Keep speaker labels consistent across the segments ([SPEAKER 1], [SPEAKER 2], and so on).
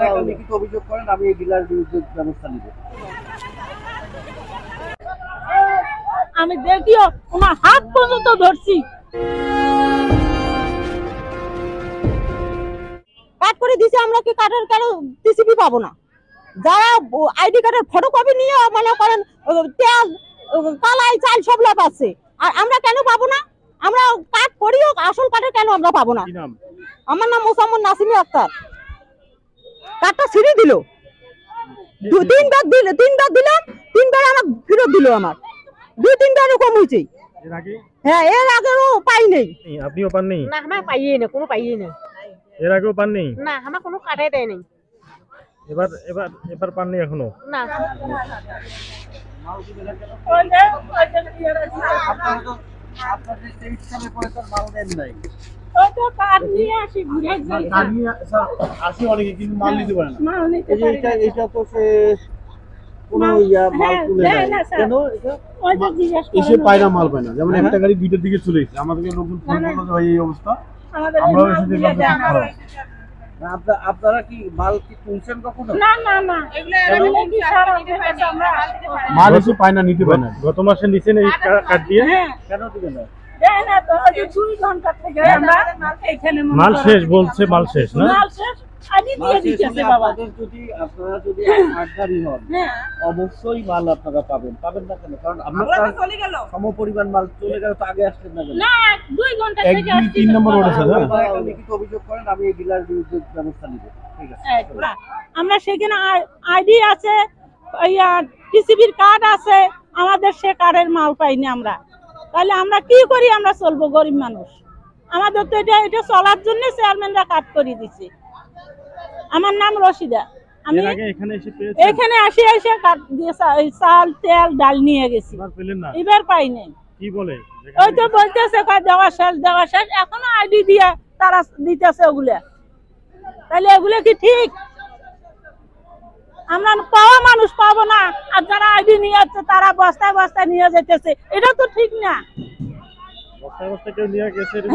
[SPEAKER 1] একটা লিখিত অভিযোগ করেন, আমি এই ডিলার বিরুদ্ধে ব্যবস্থা নিব।
[SPEAKER 2] আমি দেখিও ওনার হাত পর্যন্ত ধরছি। কাট করে দিছে, আমরা কি কার্ডের কেন টিসিপি পাবো না? যারা আইডি কার্ডের ফটোকপি নিয়ে মনে করেন তেল কালাই চাল সব লাভ আছে, আর আমরা কেন পাবো না? আমরা কাট করিও আসল কার্ডের কেন আমরা পাবো না? আমার নাম মোসাম্মদ নাসিমি আক্তার। কার্ডটা ছিঁড়ে দিল, তিনবার দিলাম, তিনবার আমার ফেরত দিল। আমার দুই তিনবার এরকম হয়েছে। হ্যাঁ, এর আগেও পাই নেই।
[SPEAKER 3] আপনিও পাননি?
[SPEAKER 2] না, আমার পাইয়ে না, কোনো পাইয়ে না।
[SPEAKER 3] এর আগেও পাননি?
[SPEAKER 2] না, আমার কোনো কার্ডে দেয় নাই।
[SPEAKER 3] এবার এবার এবার পাননি এখনো?
[SPEAKER 2] না।
[SPEAKER 1] এসে পায় না, মাল পায় না। যেমন একটা গাড়ি 2টার দিকে চলে এসেছে, আমাদেরকে লোকজন ফোন করলো যে ভাই এই অবস্থা। আমরাও এসে দেখলাম যে খারাপ। আপনারা কি মাল কি তুলছেন কখনো?
[SPEAKER 2] না না না,
[SPEAKER 1] মাল এসে পায় না, নিতে পায় না।
[SPEAKER 3] গত মাসে নিছেন এই কার্ড দিয়ে?
[SPEAKER 1] কেন দিবেন না?
[SPEAKER 3] মাল শেষ বলছে, মাল শেষ না?
[SPEAKER 1] আপনারা যদি আটগাড়ি হন, অবশ্যই মাল আপনারা পাবেন না কেন? কারণ সমপরিমাণ মাল চলে গেল, তো আগে আসছেন না কেন?
[SPEAKER 3] 3 নম্বর রোড আছে।
[SPEAKER 1] একটা লিখিত অভিযোগ করেন, আমি এই ডিলার বিরুদ্ধে ব্যবস্থা নিব। ঠিক আছে।
[SPEAKER 2] আমরা সেখানে আইডি আছে, টিসিবির কার্ড আছে, আমাদের সে কার্ডের মাল পাইনি আমরা। তাহলে আমরা কি করি? আমরা চলবো গরিব মানুষ। আমাদের তো এটা চলার জন্য চেয়ারম্যানরা কাট করে দিচ্ছে। আমার নাম রশিদা। আমি এখানে এসে কাট দিয়ে চাল তেল ডাল নিয়ে গেছি, এবার পাইনি।
[SPEAKER 3] কি বলে?
[SPEAKER 2] ওই তো বলতেছে দেওয়া শেষ, এখনো আইডি দিয়ে তারা দিতেছে ওগুলা। তাহলে এগুলো কি ঠিক? আমরা পাওয়া মানুষ পাবো না, আর যারা আইডি নিয়ে যাচ্ছে তারা বস্তায় বস্তায় নিয়ে যেতেছে, এটা তো ঠিক না।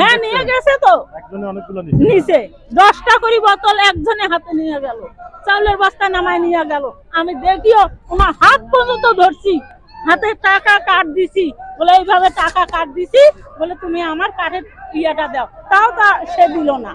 [SPEAKER 2] হ্যাঁ, নিয়ে গেছে তো, নিচে 10টা করে বোতল একজনের হাতে নিয়ে গেল, চাউলের বস্তা নামায় নিয়ে গেল। আমি দেখিও ওনার হাত পর্যন্ত ধরছি, হাতে টাকা কাট দিছি, বলে এইভাবে টাকা কাট দিছি, বলে তুমি আমার কার্ডের ইয়েটা দাও, তাও তা সে দিল না।